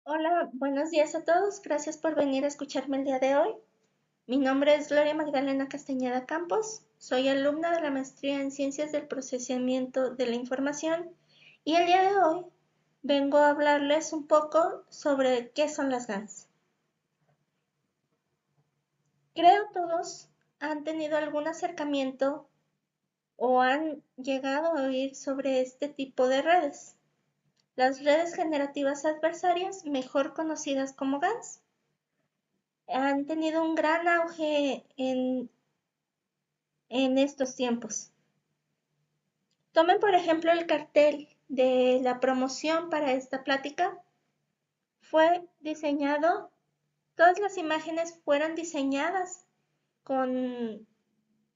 Hola, buenos días a todos. Gracias por venir a escucharme el día de hoy. Mi nombre es Gloria Magdalena Castañeda Campos. Soy alumna de la maestría en Ciencias del Procesamiento de la Información y el día de hoy vengo a hablarles un poco sobre qué son las GANs. Creo todos han tenido algún acercamiento o han llegado a oír sobre este tipo de redes. Las redes generativas adversarias, mejor conocidas como GANs, han tenido un gran auge en estos tiempos. Tomen por ejemplo el cartel de la promoción para esta plática. Fue diseñado, todas las imágenes fueron diseñadas con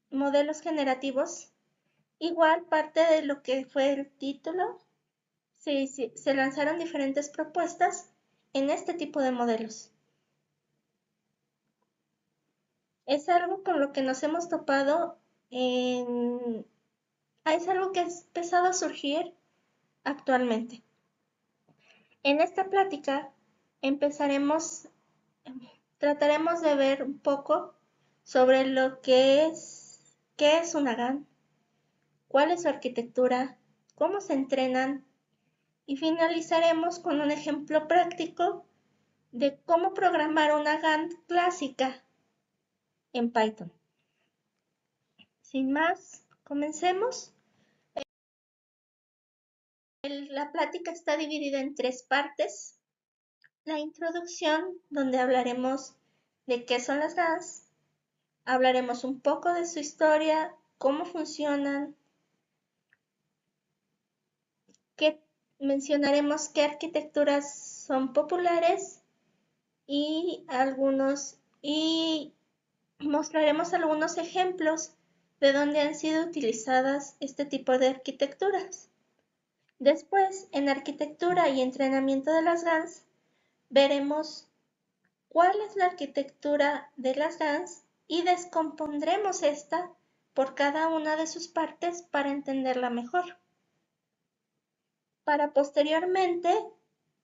modelos generativos. Igual parte de lo que fue el título, se lanzaron diferentes propuestas en este tipo de modelos. Es algo con lo que nos hemos topado en es algo que ha empezado a surgir actualmente. En esta plática empezaremos, trataremos de ver un poco sobre lo que qué es una GAN, cuál es su arquitectura, cómo se entrenan y finalizaremos con un ejemplo práctico de cómo programar una GAN clásica en Python. Sin más, comencemos. La plática está dividida en tres partes. La introducción, donde hablaremos de qué son las GANs, hablaremos un poco de su historia, cómo funcionan, qué, mencionaremos qué arquitecturas son populares y mostraremos algunos ejemplos de donde han sido utilizadas este tipo de arquitecturas. Después, en arquitectura y entrenamiento de las GANs, veremos cuál es la arquitectura de las GANs y descompondremos esta por cada una de sus partes para entenderla mejor, para posteriormente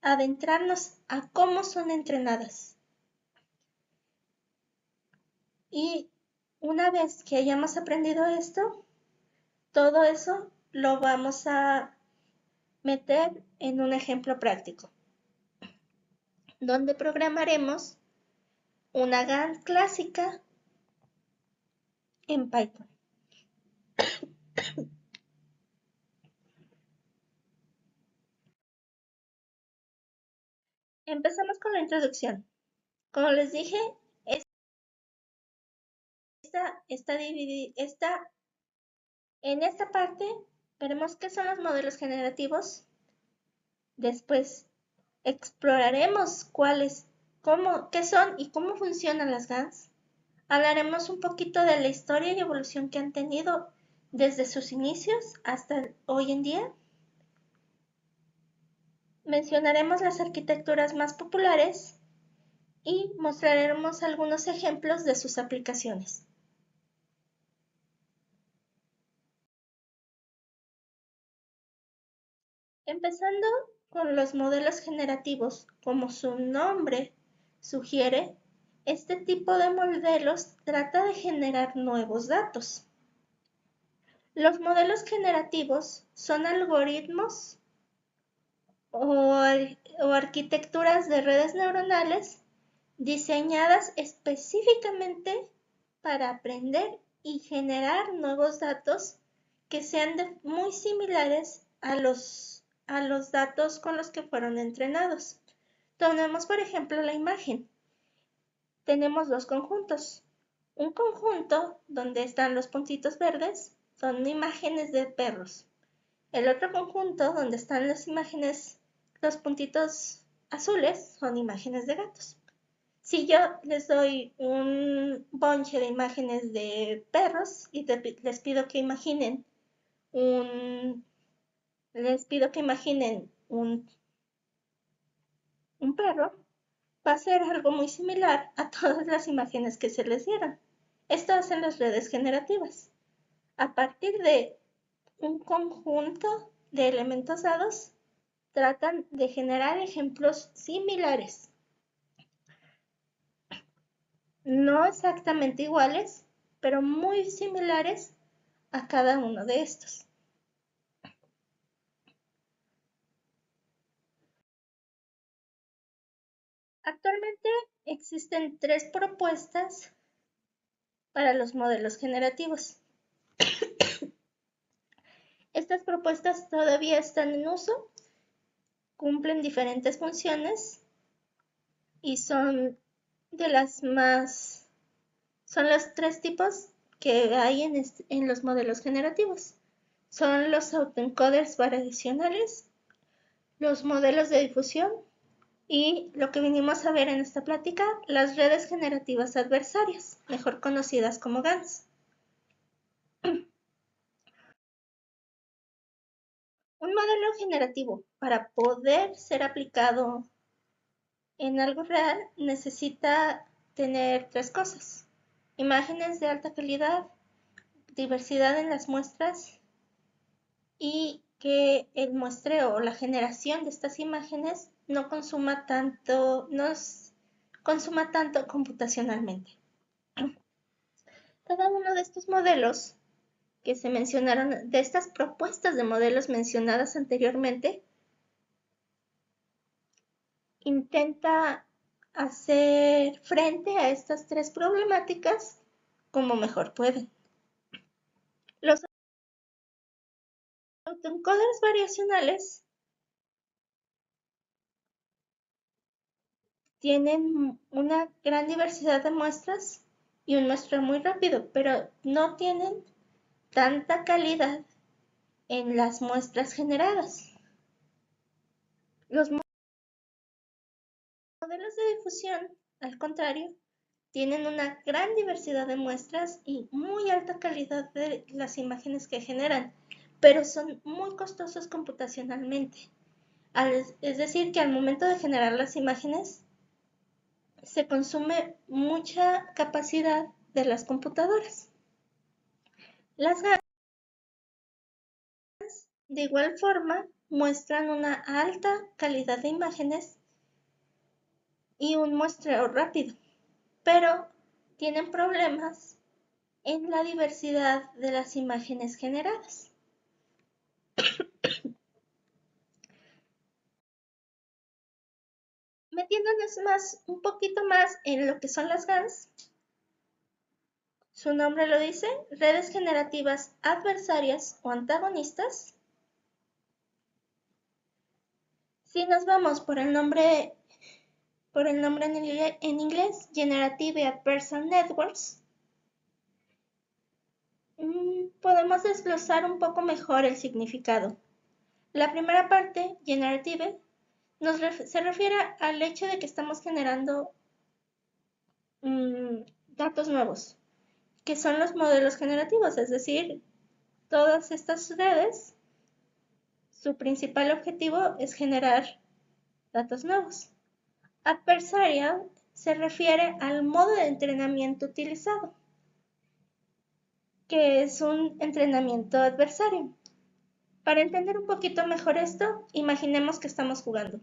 adentrarnos a cómo son entrenadas. Y una vez que hayamos aprendido esto, todo eso lo vamos a meter en un ejemplo práctico, donde programaremos una GAN clásica en Python. Empezamos con la introducción. Como les dije, está dividida, en esta parte veremos qué son los modelos generativos. Después exploraremos qué son y cómo funcionan las GANs. Hablaremos un poquito de la historia y evolución que han tenido desde sus inicios hasta hoy en día. Mencionaremos las arquitecturas más populares y mostraremos algunos ejemplos de sus aplicaciones. Empezando con los modelos generativos, como su nombre sugiere, este tipo de modelos trata de generar nuevos datos. Los modelos generativos son algoritmos o arquitecturas de redes neuronales diseñadas específicamente para aprender y generar nuevos datos que sean muy similares a los datos con los que fueron entrenados. Tomemos por ejemplo la imagen. Tenemos dos conjuntos. Un conjunto donde están los puntitos verdes son imágenes de perros. El otro conjunto donde están las imágenes, los puntitos azules, son imágenes de gatos. Si yo les doy un bonche de imágenes de perros y les pido que imaginen un, les pido que imaginen un perro, va a ser algo muy similar a todas las imágenes que se les dieron. Esto hacen las redes generativas. A partir de un conjunto de elementos dados, tratan de generar ejemplos similares, no exactamente iguales, pero muy similares a cada uno de estos. Actualmente existen 3 propuestas para los modelos generativos. Estas propuestas todavía están en uso, cumplen diferentes funciones y son de las más, son los 3 tipos que hay en los modelos generativos. Son los autoencoders variacionales, los modelos de difusión y lo que vinimos a ver en esta plática, las redes generativas adversarias, mejor conocidas como GANs. Un modelo generativo, para poder ser aplicado en algo real, necesita tener 3 cosas: imágenes de alta calidad, diversidad en las muestras y que el muestreo o la generación de estas imágenes no consuma tanto computacionalmente. Cada uno de estos modelos que se mencionaron, de estas propuestas de modelos mencionadas anteriormente, intenta hacer frente a estas 3 problemáticas como mejor pueden. Los autoencoders variacionales tienen una gran diversidad de muestras y un muestreo muy rápido, pero no tienen tanta calidad en las muestras generadas. Los modelos de difusión, al contrario, tienen una gran diversidad de muestras y muy alta calidad de las imágenes que generan, pero son muy costosos computacionalmente. Es decir, que al momento de generar las imágenes se consume mucha capacidad de las computadoras. Las GANs, de igual forma, muestran una alta calidad de imágenes y un muestreo rápido, pero tienen problemas en la diversidad de las imágenes generadas. Metiéndonos un poquito más en lo que son las GANs, su nombre lo dice, redes generativas adversarias o antagonistas. Si nos vamos por el nombre en inglés, Generative Adversarial Networks, podemos desglosar un poco mejor el significado. La primera parte, generative, se refiere al hecho de que estamos generando datos nuevos, que son los modelos generativos, es decir, todas estas redes, su principal objetivo es generar datos nuevos. Adversarial se refiere al modo de entrenamiento utilizado, que es un entrenamiento adversario. Para entender un poquito mejor esto, imaginemos que estamos jugando.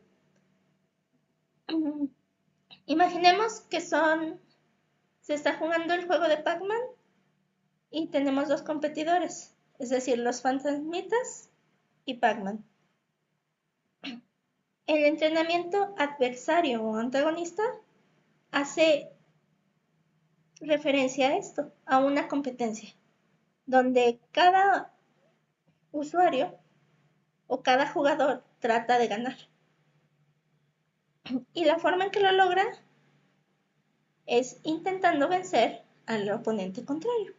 Imaginemos que se está jugando el juego de Pac-Man y tenemos 2 competidores, es decir, los fantasmitas y Pac-Man. El entrenamiento adversario o antagonista hace referencia a esto, a una competencia, donde cada usuario o cada jugador trata de ganar. Y la forma en que lo logra es intentando vencer al oponente contrario.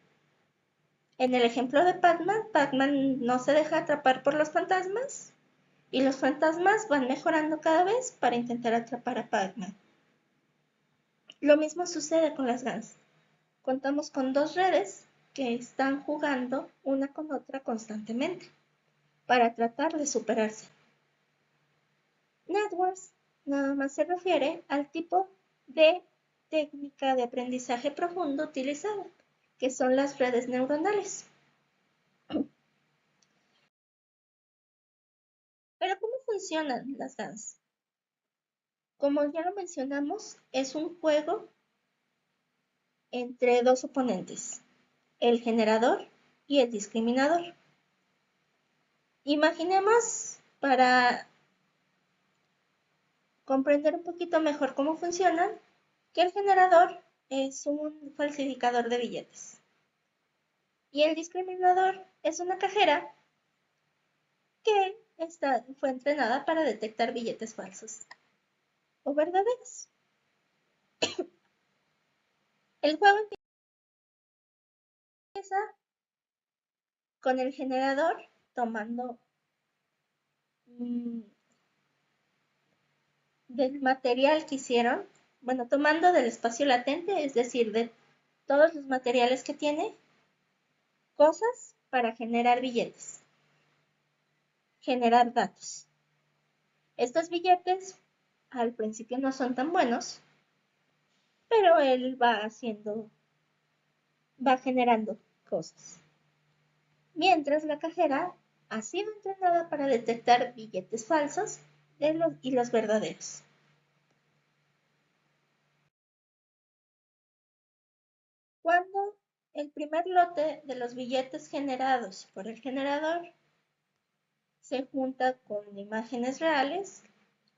En el ejemplo de Pac-Man, Pac-Man no se deja atrapar por los fantasmas y los fantasmas van mejorando cada vez para intentar atrapar a Pac-Man. Lo mismo sucede con las GANs. Contamos con 2 redes que están jugando una con otra constantemente para tratar de superarse. Networks nada más se refiere al tipo de técnica de aprendizaje profundo utilizada, que son las redes neuronales. Pero ¿cómo funcionan las GANs? Como ya lo mencionamos, es un juego entre dos oponentes, el generador y el discriminador. Imaginemos, para comprender un poquito mejor cómo funcionan, que el generador es un falsificador de billetes y el discriminador es una cajera que fue entrenada para detectar billetes falsos o verdaderos. El juego empieza con el generador tomando del material que hicieron, bueno, tomando del espacio latente, es decir, de todos los materiales que tiene, cosas para generar billetes, generar datos. Estos billetes al principio no son tan buenos, pero él va generando cosas. Mientras la cajera ha sido entrenada para detectar billetes falsos y los verdaderos. Cuando el primer lote de los billetes generados por el generador se junta con imágenes reales,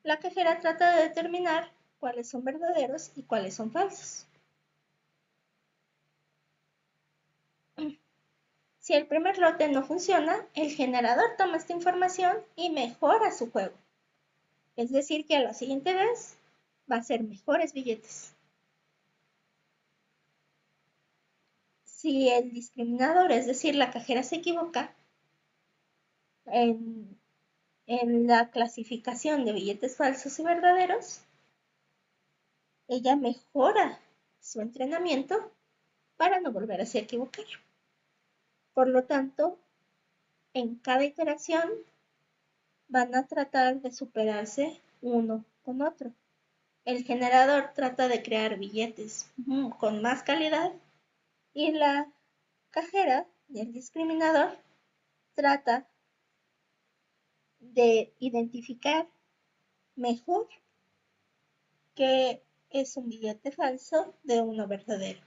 la cajera trata de determinar cuáles son verdaderos y cuáles son falsos. Si el primer lote no funciona, el generador toma esta información y mejora su juego. Es decir, que a la siguiente vez va a ser mejores billetes. Si el discriminador, es decir, la cajera se equivoca en la clasificación de billetes falsos y verdaderos, ella mejora su entrenamiento para no volverse a equivocar. Por lo tanto, en cada iteración van a tratar de superarse uno con otro. El generador trata de crear billetes con más calidad y la cajera del discriminador trata de identificar mejor qué es un billete falso de uno verdadero.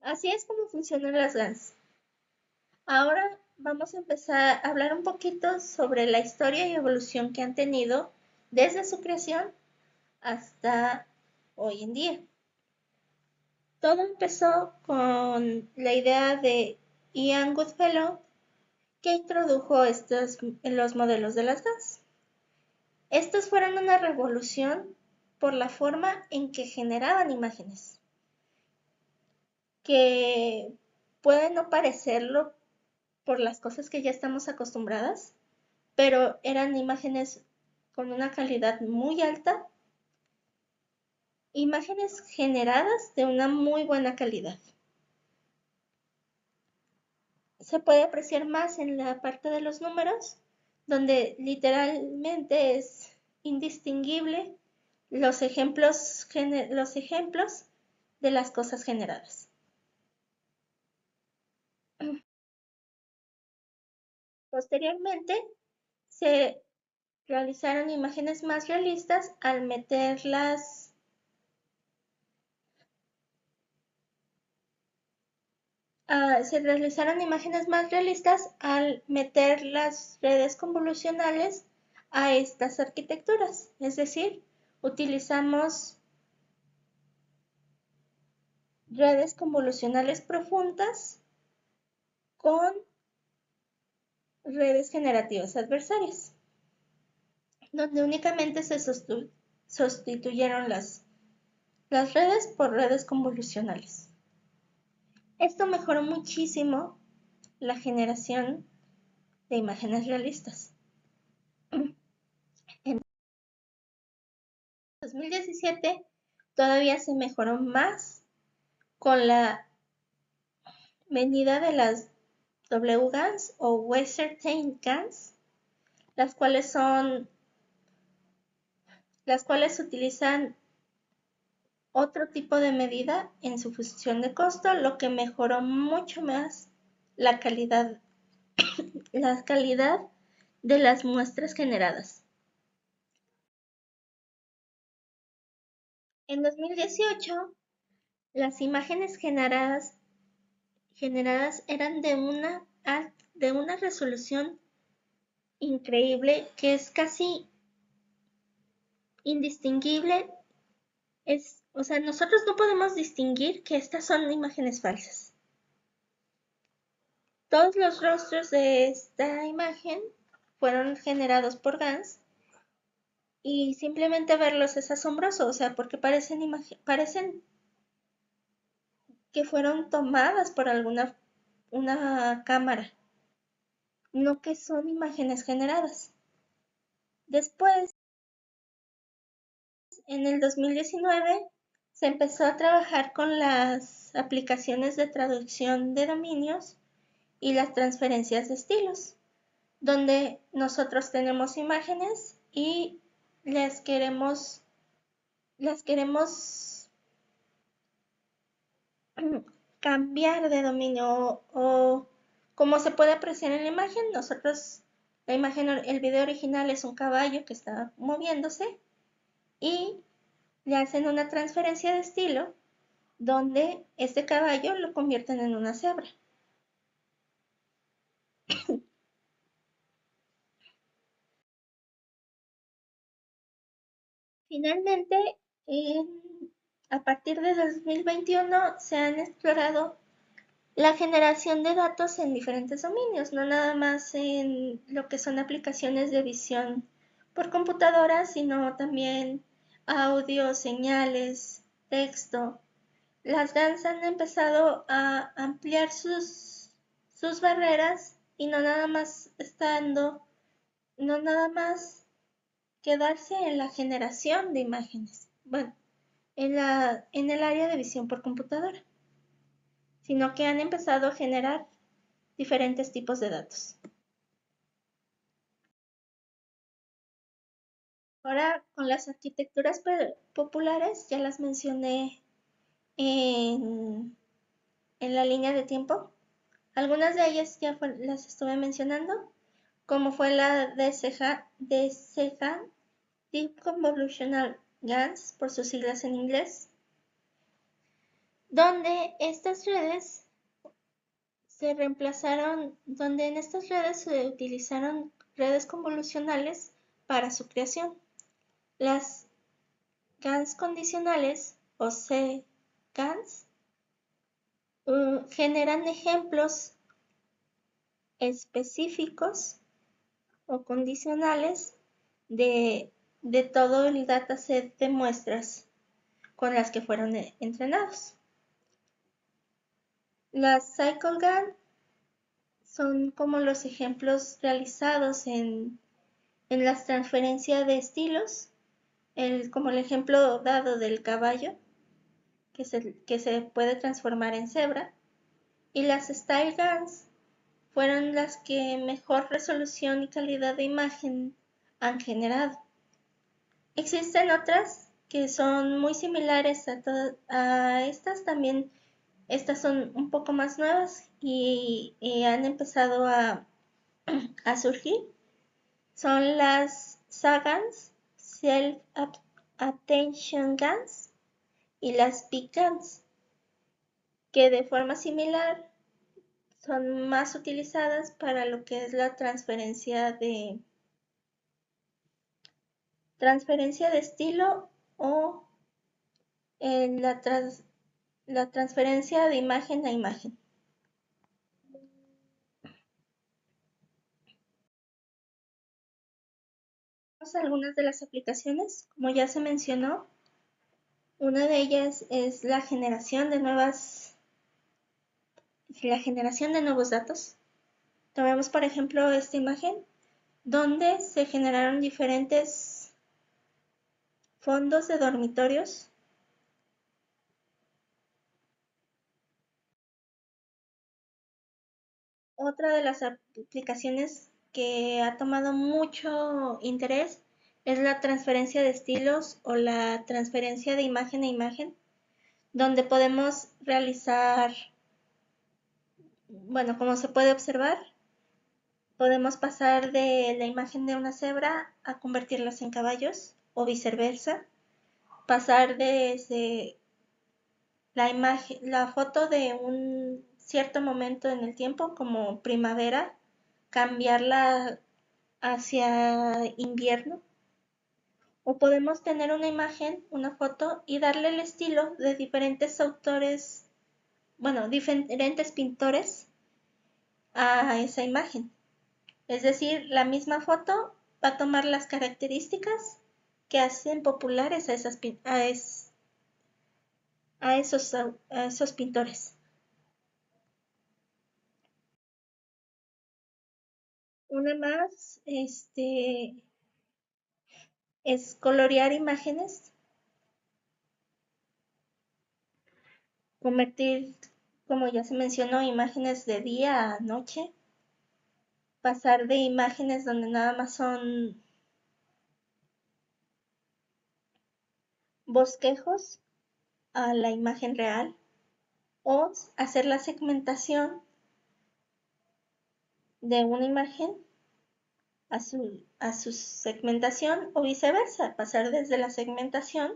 Así es como funcionan las GANs. Ahora vamos a empezar a hablar un poquito sobre la historia y evolución que han tenido desde su creación hasta hoy en día. Todo empezó con la idea de Ian Goodfellow, que introdujo los modelos de las GANs. Estos fueron una revolución por la forma en que generaban imágenes, que puede no parecerlo por las cosas que ya estamos acostumbradas, pero eran imágenes con una calidad muy alta, imágenes generadas de una muy buena calidad. Se puede apreciar más en la parte de los números, donde literalmente es indistinguible los ejemplos de las cosas generadas. Posteriormente, se realizaron imágenes más realistas al meterlas se realizaron imágenes más realistas al meter las redes convolucionales a estas arquitecturas. Es decir, utilizamos redes convolucionales profundas con redes generativas adversarias, donde únicamente se sustituyeron las redes por redes convolucionales. Esto mejoró muchísimo la generación de imágenes realistas. En 2017 todavía se mejoró más con la venida de las WGANs o Weserstein GANs, las cuales utilizan otro tipo de medida en su función de costo, lo que mejoró mucho más la calidad, la calidad de las muestras generadas. En 2018, las imágenes generadas eran de una resolución increíble que es casi indistinguible. O sea, nosotros no podemos distinguir que estas son imágenes falsas. Todos los rostros de esta imagen fueron generados por GANs y simplemente verlos es asombroso, o sea, porque parecen que fueron tomadas por una cámara, no que son imágenes generadas. Después, en el 2019, se empezó a trabajar con las aplicaciones de traducción de dominios y las transferencias de estilos, donde nosotros tenemos imágenes y las queremos cambiar de dominio o como se puede apreciar en la imagen, el video original es un caballo que está moviéndose y le hacen una transferencia de estilo donde este caballo lo convierten en una cebra. Finalmente, a partir de 2021 se han explorado la generación de datos en diferentes dominios, no nada más en lo que son aplicaciones de visión por computadora, sino también audio, señales, texto. Las GANs han empezado a ampliar sus barreras y no nada más quedarse en la generación de imágenes, bueno, en el área de visión por computadora, sino que han empezado a generar diferentes tipos de datos. Ahora, con las arquitecturas populares, ya las mencioné en la línea de tiempo. Algunas de ellas las estuve mencionando, como fue la de CGAN, Deep Convolutional GANs, por sus siglas en inglés, donde donde en estas redes se utilizaron redes convolucionales para su creación. Las GANs condicionales o CGANs generan ejemplos específicos o condicionales de todo el dataset de muestras con las que fueron entrenados. Las CycleGAN son como los ejemplos realizados en las transferencias de estilos, como el ejemplo dado del caballo, que se puede transformar en cebra, y las StyleGANs fueron las que mejor resolución y calidad de imagen han generado. Existen otras que son muy similares a estas también. Estas son un poco más nuevas y han empezado a surgir. Son las SAGANs, Self Attention GANs, y las PICANs, que de forma similar son más utilizadas para lo que es la transferencia de estilo o en la transferencia de imagen a imagen. Algunas de las aplicaciones, como ya se mencionó, una de ellas es la generación de nuevos datos. Tomemos por ejemplo esta imagen donde se generaron diferentes fondos de dormitorios. Otra de las aplicaciones que ha tomado mucho interés es la transferencia de estilos o la transferencia de imagen a imagen, donde podemos realizar, bueno, como se puede observar, podemos pasar de la imagen de una cebra a convertirlos en caballos o viceversa, pasar desde la imagen, la foto de un cierto momento en el tiempo, como primavera, cambiarla hacia invierno. O podemos tener una imagen, una foto y darle el estilo de diferentes autores, bueno, diferentes pintores a esa imagen. Es decir, la misma foto va a tomar las características que hacen populares a esos pintores. Una más, es colorear imágenes, convertir, como ya se mencionó, imágenes de día a noche, pasar de imágenes donde nada más son bosquejos a la imagen real, o hacer la segmentación de una imagen a su segmentación o viceversa, pasar desde la segmentación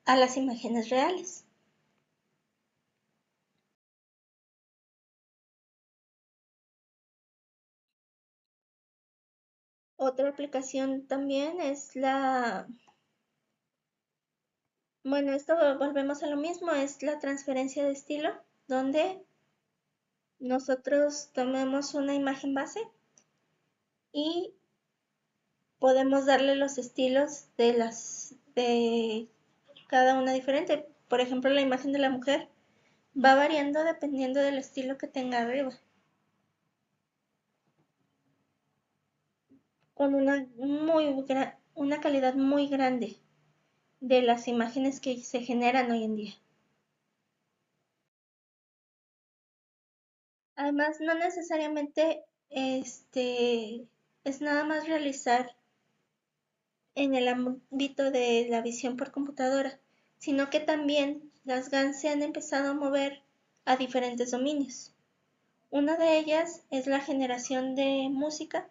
a las imágenes reales. Otra aplicación también es bueno, esto volvemos a lo mismo, es la transferencia de estilo, donde nosotros tomemos una imagen base y podemos darle los estilos de cada una diferente. Por ejemplo, la imagen de la mujer va variando dependiendo del estilo que tenga arriba, con una calidad muy grande de las imágenes que se generan hoy en día. Además, no necesariamente es nada más realizar en el ámbito de la visión por computadora, sino que también las GAN se han empezado a mover a diferentes dominios. Una de ellas es la generación de música.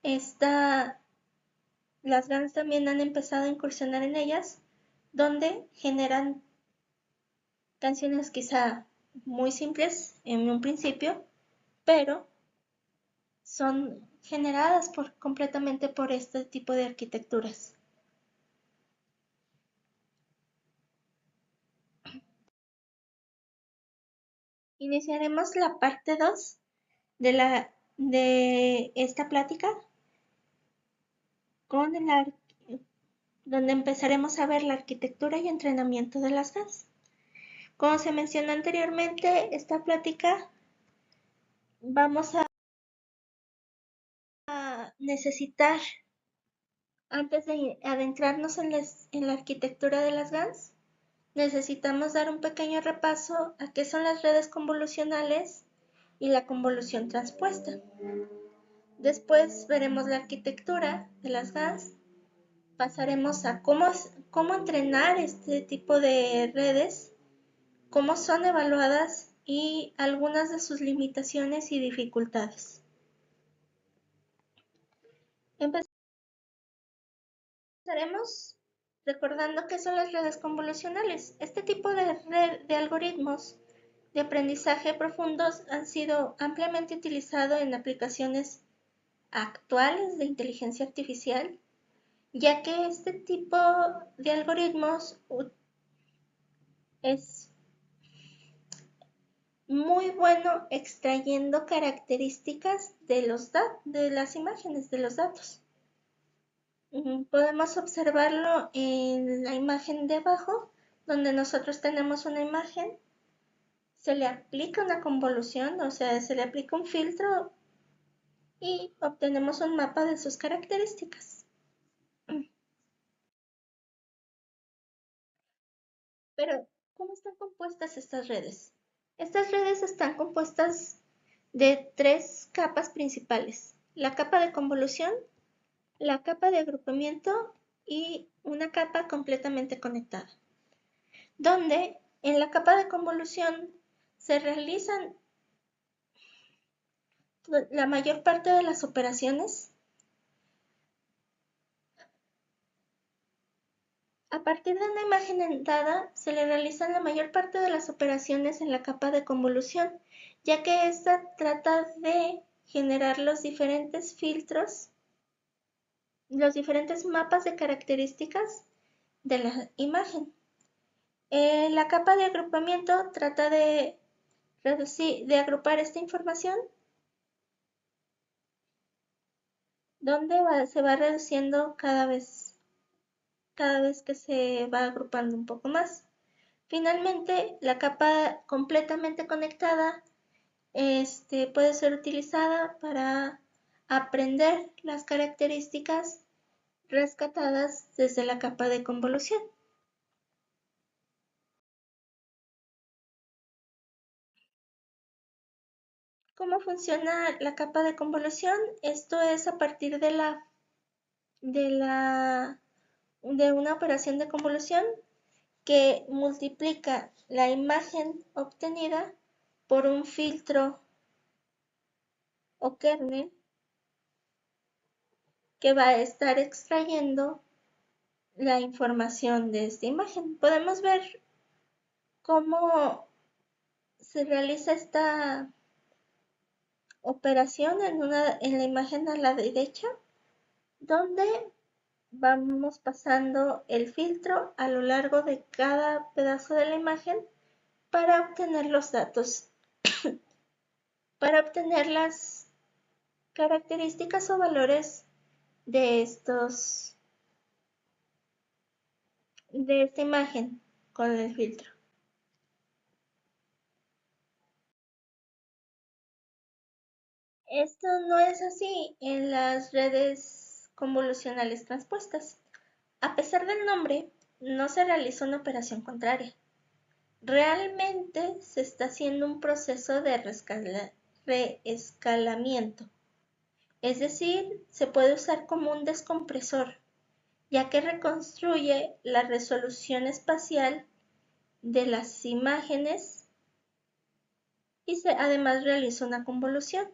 Esta, las GANs también han empezado a incursionar en ellas, donde generan canciones quizá muy simples en un principio, pero son generadas completamente por este tipo de arquitecturas. Iniciaremos la parte 2 de esta plática con donde empezaremos a ver la arquitectura y entrenamiento de las GANs. Como se mencionó anteriormente, esta plática vamos a necesitar, antes de adentrarnos en la arquitectura de las GANs, necesitamos dar un pequeño repaso a qué son las redes convolucionales y la convolución transpuesta. Después veremos la arquitectura de las GANs, pasaremos a cómo entrenar este tipo de redes, cómo son evaluadas y algunas de sus limitaciones y dificultades. Empezaremos recordando qué son las redes convolucionales. Este tipo de algoritmos de aprendizaje profundos han sido ampliamente utilizados en aplicaciones actuales de inteligencia artificial, ya que este tipo de algoritmos es muy bueno extrayendo características de las imágenes, de los datos. Podemos observarlo en la imagen de abajo, donde nosotros tenemos una imagen, se le aplica una convolución, o sea, se le aplica un filtro y obtenemos un mapa de sus características. Pero, ¿cómo están compuestas estas redes? Estas redes están compuestas de tres capas principales: la capa de convolución, la capa de agrupamiento y una capa completamente conectada. donde en la capa de convolución se realizan la mayor parte de las operaciones. A partir de una imagen dada, se le realizan la mayor parte de las operaciones en la capa de convolución, ya que ésta trata de generar los diferentes filtros, los diferentes mapas de características de la imagen. La capa de agrupamiento trata de agrupar esta información, donde se va reduciendo cada vez que se va agrupando un poco más. Finalmente, la capa completamente conectada puede ser utilizada para aprender las características rescatadas desde la capa de convolución. ¿Cómo funciona la capa de convolución? Esto es a partir de una operación de convolución que multiplica la imagen obtenida por un filtro o kernel que va a estar extrayendo la información de esta imagen. Podemos ver cómo se realiza esta operación en la imagen a la derecha, donde vamos pasando el filtro a lo largo de cada pedazo de la imagen para obtener los datos, para obtener las características o valores de de esta imagen con el filtro. Esto no es así en las redes convolucionales transpuestas. A pesar del nombre, no se realiza una operación contraria. Realmente se está haciendo un proceso de reescalamiento. Es decir, se puede usar como un descompresor, ya que reconstruye la resolución espacial de las imágenes y además realiza una convolución.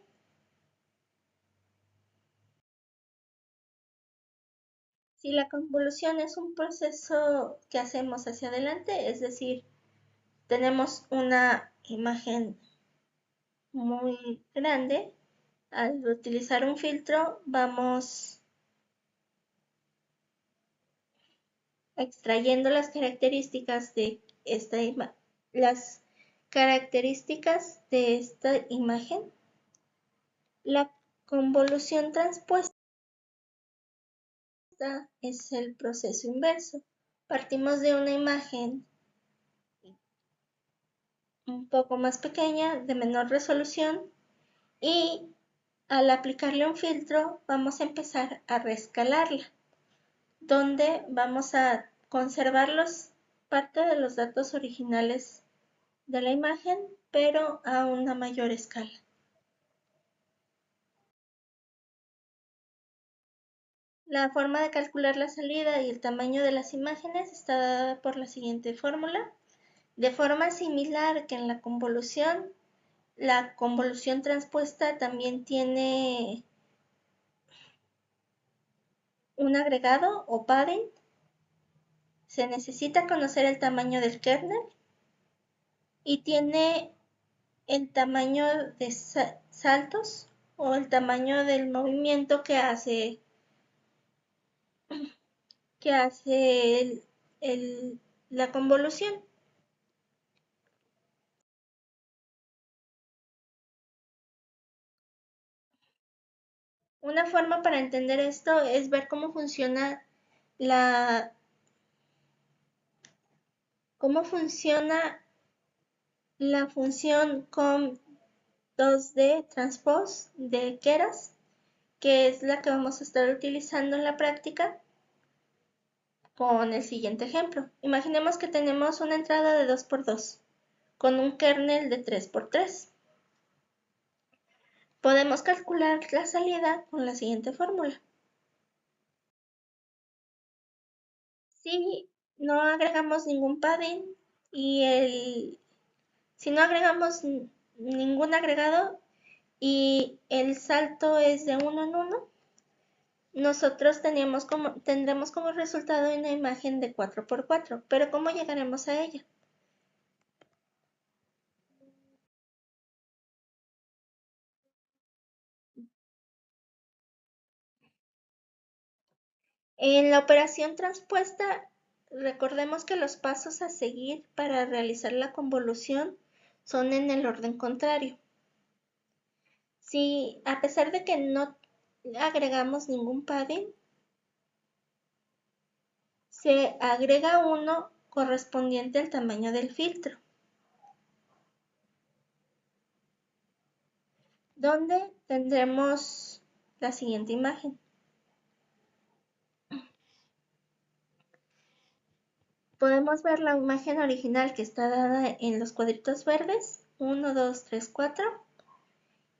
Si la convolución es un proceso que hacemos hacia adelante, es decir, tenemos una imagen muy grande, al utilizar un filtro vamos extrayendo las características de las características de esta imagen. La convolución transpuesta es el proceso inverso. Partimos de una imagen un poco más pequeña, de menor resolución, y al aplicarle un filtro vamos a empezar a reescalarla, donde vamos a conservar parte de los datos originales de la imagen, pero a una mayor escala. La forma de calcular la salida y el tamaño de las imágenes está dada por la siguiente fórmula. De forma similar que en la convolución transpuesta también tiene un agregado o padding. Se necesita conocer el tamaño del kernel y tiene el tamaño de saltos o el tamaño del movimiento que hace la convolución. Una forma para entender esto es ver cómo funciona la función com2D transpose de Keras, que es la que vamos a estar utilizando en la práctica con el siguiente ejemplo. Imaginemos que tenemos una entrada de 2×2 con un kernel de 3×3. Podemos calcular la salida con la siguiente fórmula. Si no agregamos ningún padding, y si no agregamos ningún agregado y el salto es de uno en uno, nosotros tendremos como resultado una imagen de 4×4, pero ¿cómo llegaremos a ella? En la operación transpuesta, recordemos que los pasos a seguir para realizar la convolución son en el orden contrario. Si a pesar de que no agregamos ningún padding, se agrega uno correspondiente al tamaño del filtro, donde tendremos la siguiente imagen. Podemos ver la imagen original que está dada en los cuadritos verdes, 1, 2, 3, 4,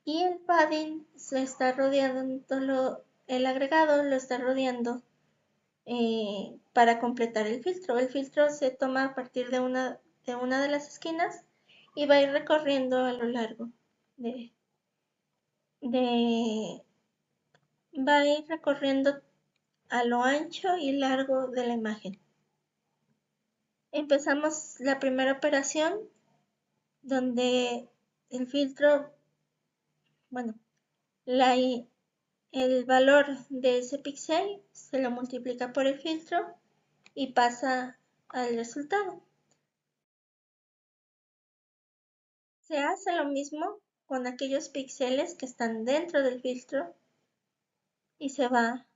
y el padding se está rodeando, el agregado lo está rodeando para completar el filtro. El filtro se toma a partir de una de las esquinas y va a ir recorriendo a lo largo de va a ir recorriendo a lo ancho y largo de la imagen. Empezamos la primera operación donde el filtro, bueno, el valor de ese píxel se lo multiplica por el filtro y pasa al resultado. Se hace lo mismo con aquellos píxeles que están dentro del filtro y se va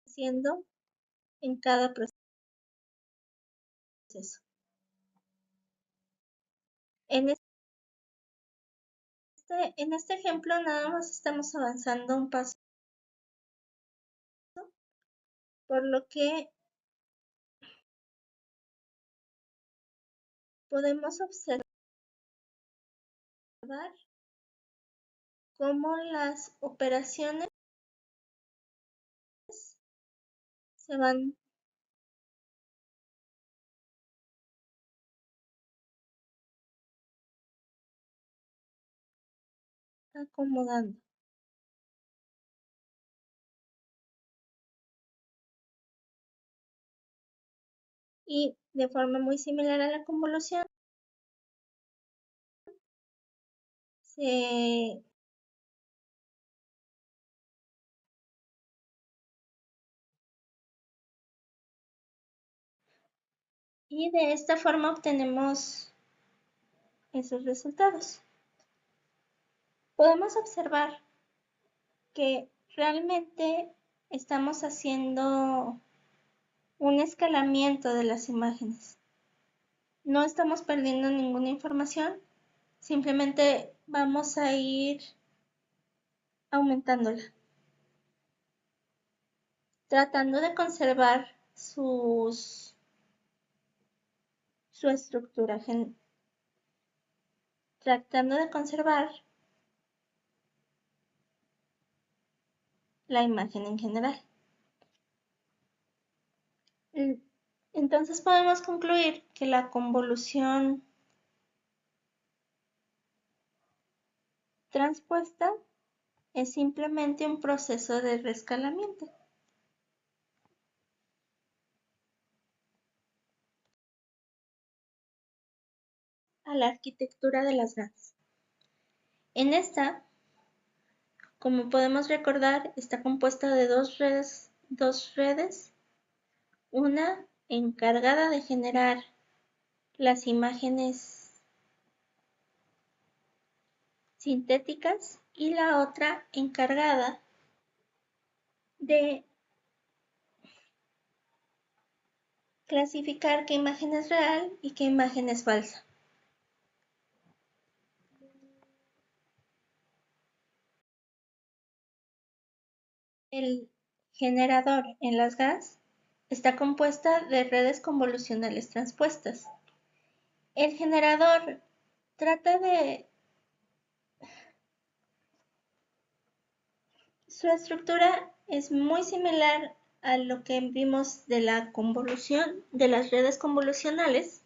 haciendo en cada proceso. En este ejemplo nada más estamos avanzando un paso, por lo que podemos observar cómo las operaciones se van acomodando. Y de forma muy similar a la convolución, y de esta forma obtenemos esos resultados. Podemos observar que realmente estamos haciendo un escalamiento de las imágenes. No estamos perdiendo ninguna información, simplemente vamos a ir aumentándola, tratando de conservar su estructura, tratando de conservar la imagen en general. Entonces podemos concluir que la convolución transpuesta es simplemente un proceso de reescalamiento. A la arquitectura de las GANs. En esta, como podemos recordar, está compuesta de dos redes, una encargada de generar las imágenes sintéticas y la otra encargada de clasificar qué imagen es real y qué imagen es falsa. El generador en las GANs está compuesta de redes convolucionales transpuestas. El generador trata de... Su estructura es muy similar a lo que vimos de la convolución, de las redes convolucionales,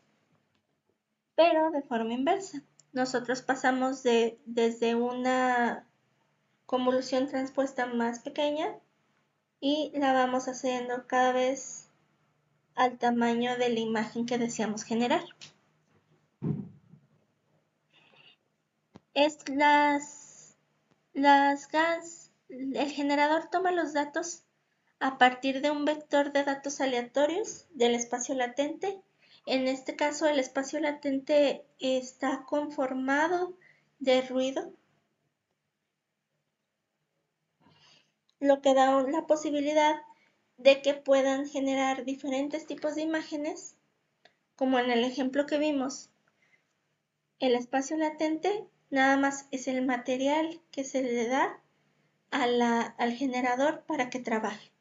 pero de forma inversa. Nosotros pasamos desde una convolución transpuesta más pequeña y la vamos haciendo cada vez al tamaño de la imagen que deseamos generar. Las GANs, el generador toma los datos a partir de un vector de datos aleatorios del espacio latente. En este caso, el espacio latente está conformado de ruido, lo que da la posibilidad de que puedan generar diferentes tipos de imágenes, como en el ejemplo que vimos. El espacio latente nada más es el material que se le da al generador para que trabaje.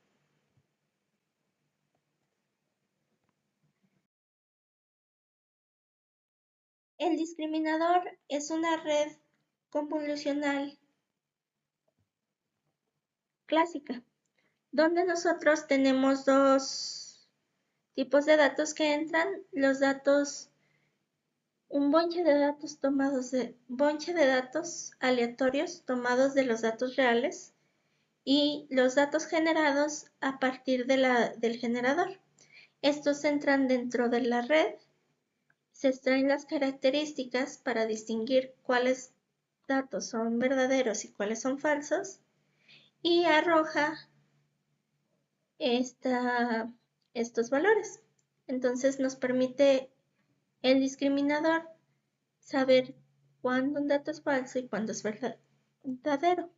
El discriminador es una red convolucional clásica, donde nosotros tenemos dos tipos de datos que entran, los datos, un bonche de datos aleatorios tomados de los datos reales y los datos generados a partir del generador. Estos entran dentro de la red, se extraen las características para distinguir cuáles datos son verdaderos y cuáles son falsos y arroja estos valores. Entonces nos permite el discriminador saber cuándo un dato es falso y cuándo es verdadero.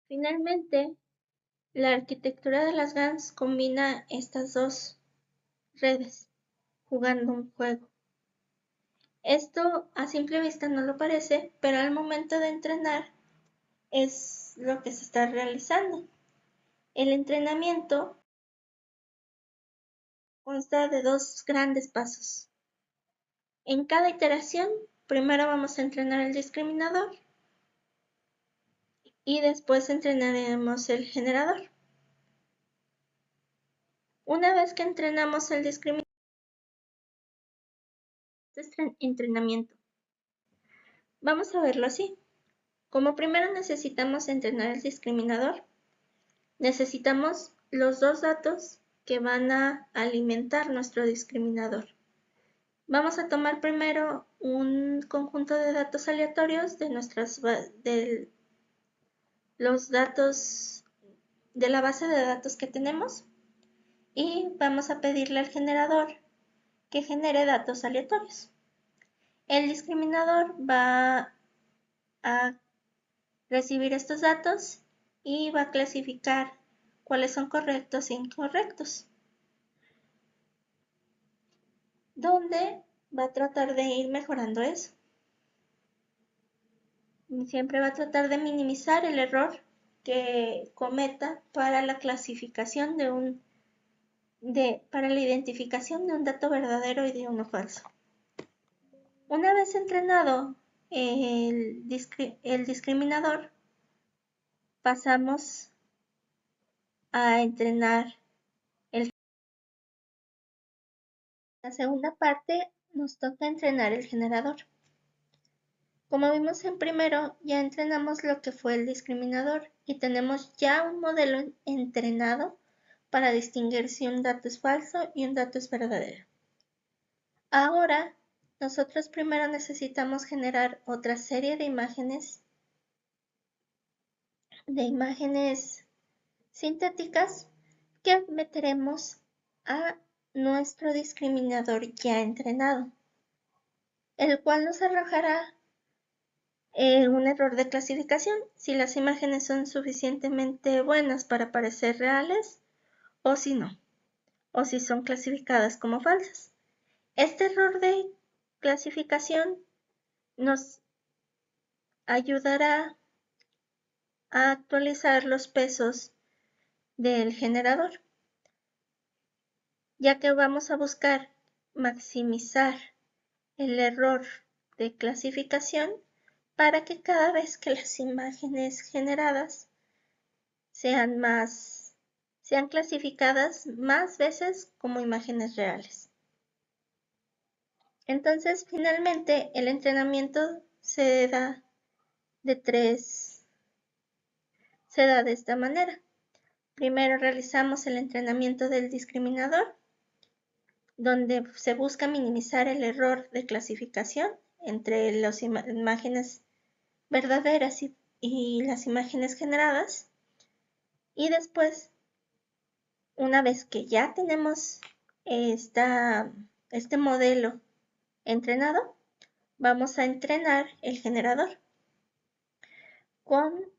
Finalmente, la arquitectura de las GANs combina estas dos redes, jugando un juego. Esto a simple vista no lo parece, pero al momento de entrenar es lo que se está realizando. El entrenamiento consta de dos grandes pasos. En cada iteración, primero vamos a entrenar el discriminador y después entrenaremos el generador. Una vez que entrenamos el discriminador, entrenamiento. Vamos a verlo así. Como primero necesitamos entrenar el discriminador, necesitamos los dos datos que van a alimentar nuestro discriminador. Vamos a tomar primero un conjunto de datos aleatorios de los datos de la base de datos que tenemos y vamos a pedirle al generador que genere datos aleatorios. El discriminador va a recibir estos datos y va a clasificar cuáles son correctos e incorrectos, donde va a tratar de ir mejorando eso. Siempre va a tratar de minimizar el error que cometa para la clasificación para la identificación de un dato verdadero y de uno falso. Una vez entrenado el discriminador, pasamos a entrenar la segunda parte nos toca entrenar el generador. Como vimos en primero, ya entrenamos lo que fue el discriminador y tenemos ya un modelo entrenado para distinguir si un dato es falso y un dato es verdadero. Ahora, nosotros primero necesitamos generar otra serie de imágenes sintéticas que meteremos a nuestro discriminador ya entrenado, el cual nos arrojará un error de clasificación si las imágenes son suficientemente buenas para parecer reales o si no, o si son clasificadas como falsas. Este error de clasificación nos ayudará a actualizar los pesos del generador, ya que vamos a buscar maximizar el error de clasificación para que cada vez que las imágenes generadas sean clasificadas más veces como imágenes reales. Entonces, finalmente, el entrenamiento se da de esta manera. Primero realizamos el entrenamiento del discriminador, donde se busca minimizar el error de clasificación entre las imágenes verdaderas y las imágenes generadas. Y después, una vez que ya tenemos este modelo entrenado, vamos a entrenar el generador con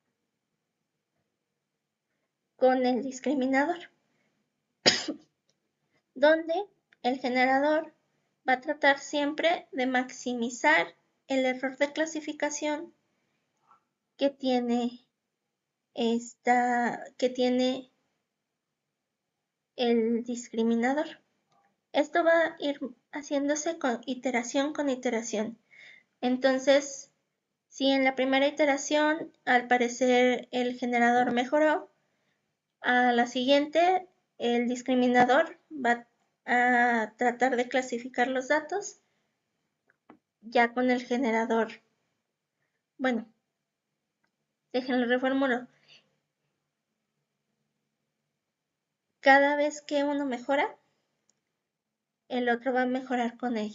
el discriminador, donde el generador va a tratar siempre de maximizar el error de clasificación que tiene el discriminador. Esto va a ir haciéndose con iteración. Entonces, si en la primera iteración al parecer el generador mejoró, a la siguiente el discriminador va a tratar de clasificar los datos ya con el generador. Bueno, déjenlo reformulo. Cada vez que uno mejora, el otro va a mejorar con él.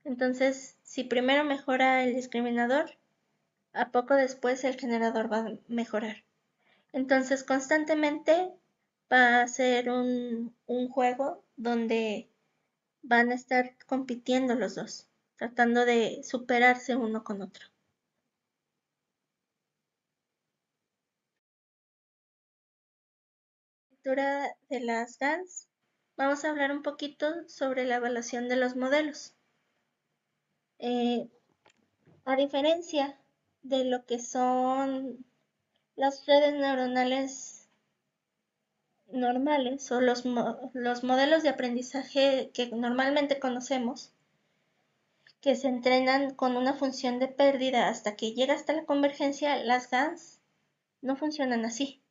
Entonces, si primero mejora el discriminador, a poco después el generador va a mejorar. Entonces, constantemente va a ser un juego donde van a estar compitiendo los dos, tratando de superarse uno con otro. Lectura de las GANs, vamos a hablar un poquito sobre la evaluación de los modelos. A diferencia de lo que son las redes neuronales normales o los modelos de aprendizaje que normalmente conocemos, que se entrenan con una función de pérdida hasta que llega hasta la convergencia, las GANs no funcionan así.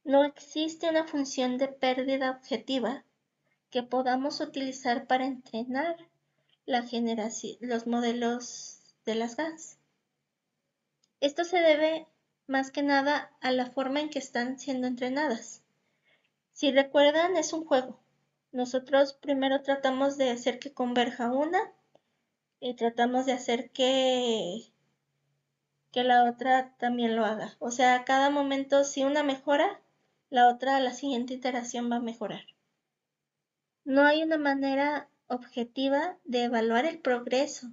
No existe una función de pérdida objetiva que podamos utilizar para entrenar los modelos de las GANs. Esto se debe más que nada a la forma en que están siendo entrenadas. Si recuerdan, es un juego. Nosotros primero tratamos de hacer que converja una y tratamos de hacer que la otra también lo haga. O sea, a cada momento, si una mejora, la otra a la siguiente iteración va a mejorar. No hay una manera objetiva de evaluar el progreso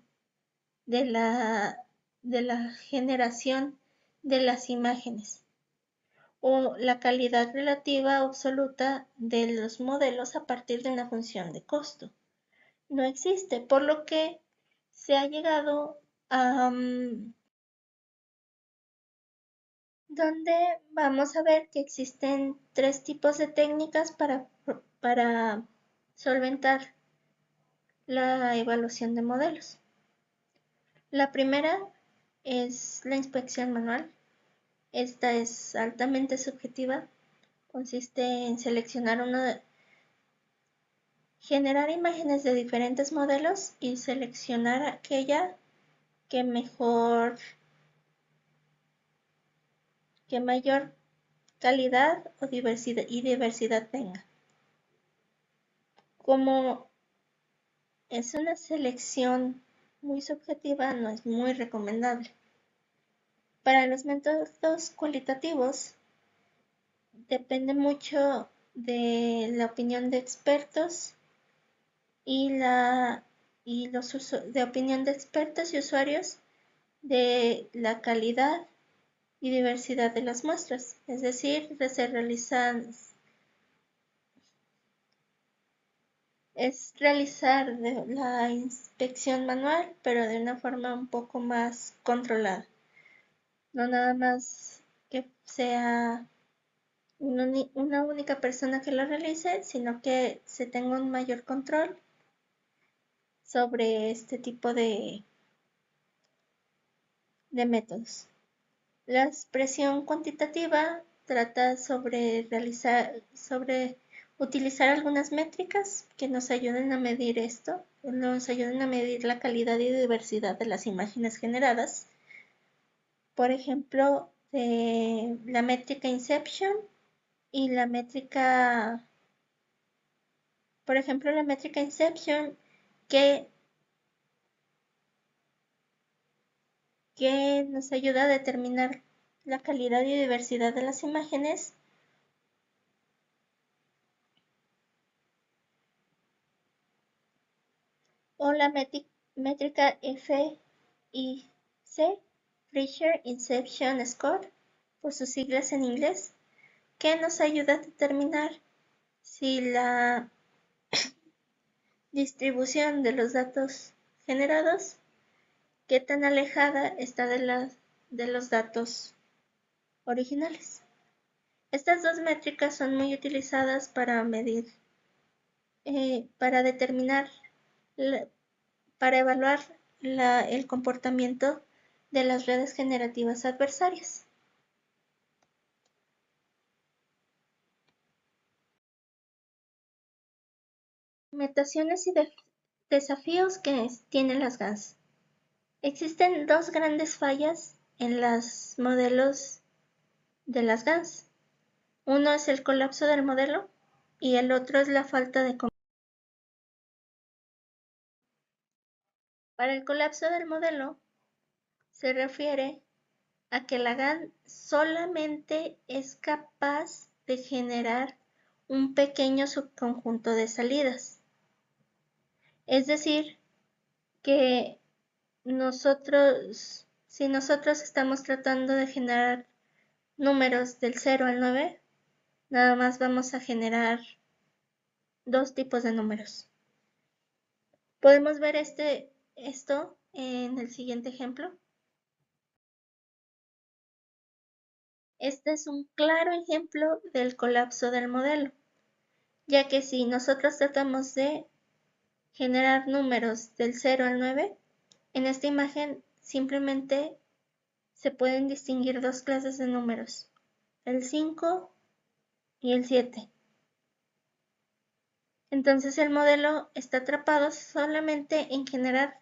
de la generación de las imágenes o la calidad relativa absoluta de los modelos a partir de una función de costo. No existe, por lo que se ha llegado a donde vamos a ver que existen 3 tipos de técnicas para solventar la evaluación de modelos. La primera es la inspección manual. Esta es altamente subjetiva. Consiste en generar imágenes de diferentes modelos y seleccionar aquella que mayor calidad o diversidad tenga. Como es una selección muy subjetiva, no es muy recomendable. Para los métodos cualitativos, depende mucho de la opinión de expertos de opinión de expertos y usuarios de la calidad y diversidad de las muestras. Es decir, es realizar la inspección manual, pero de una forma un poco más controlada. No nada más que sea una única persona que lo realice, sino que se tenga un mayor control sobre este tipo de de métodos. La expresión cuantitativa trata sobre utilizar algunas métricas que nos ayuden a medir esto, nos ayuden a medir la calidad y diversidad de las imágenes generadas. Por ejemplo, la métrica Inception y la métrica, por ejemplo, la métrica Inception que nos ayuda a determinar la calidad y diversidad de las imágenes. O la métrica FIC, Fisher Inception Score, por sus siglas en inglés, que nos ayuda a determinar si la distribución de los datos generados, qué tan alejada está de los datos originales. Estas dos métricas son muy utilizadas para medir, para determinar, para evaluar el comportamiento de las redes generativas adversarias. Limitaciones y desafíos que tienen las GANs. Existen dos grandes fallas en los modelos de las GANs. Uno es el colapso del modelo y el otro es la falta de convergencia. Para el colapso del modelo se refiere a que la GAN solamente es capaz de generar un pequeño subconjunto de salidas. Es decir, que si nosotros estamos tratando de generar números del 0 al 9, nada más vamos a generar dos tipos de números. Podemos ver esto en el siguiente ejemplo. Este es un claro ejemplo del colapso del modelo, ya que si nosotros tratamos de generar números del 0 al 9, en esta imagen simplemente se pueden distinguir dos clases de números, el 5 y el 7. Entonces el modelo está atrapado solamente en generar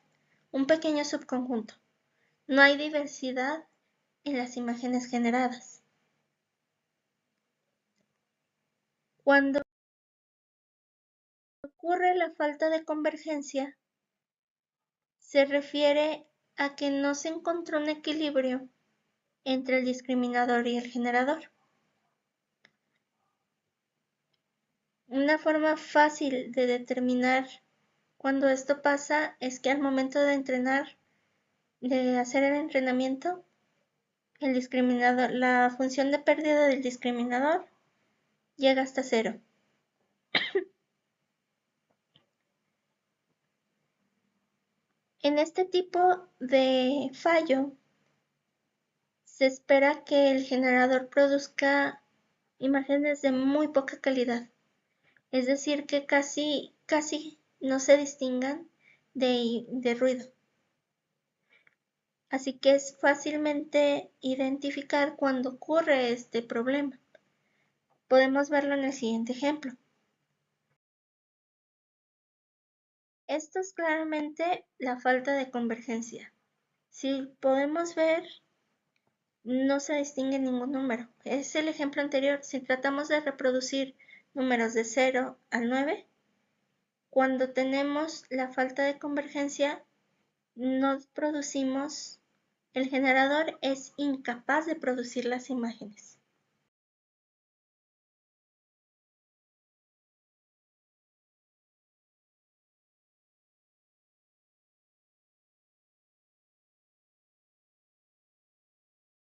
un pequeño subconjunto. No hay diversidad en las imágenes generadas. Cuando ocurre la falta de convergencia, se refiere a que no se encontró un equilibrio entre el discriminador y el generador. Una forma fácil de determinar cuando esto pasa es que al momento de hacer el entrenamiento, la función de pérdida del discriminador llega hasta 0. En este tipo de fallo, se espera que el generador produzca imágenes de muy poca calidad, es decir, que casi no se distingan de ruido. Así que es fácilmente identificar cuando ocurre este problema. Podemos verlo en el siguiente ejemplo. Esto es claramente la falta de convergencia. Si podemos ver, no se distingue ningún número. Es el ejemplo anterior. Si tratamos de reproducir números de 0 al 9, cuando tenemos la falta de convergencia, no producimos, el generador es incapaz de producir las imágenes.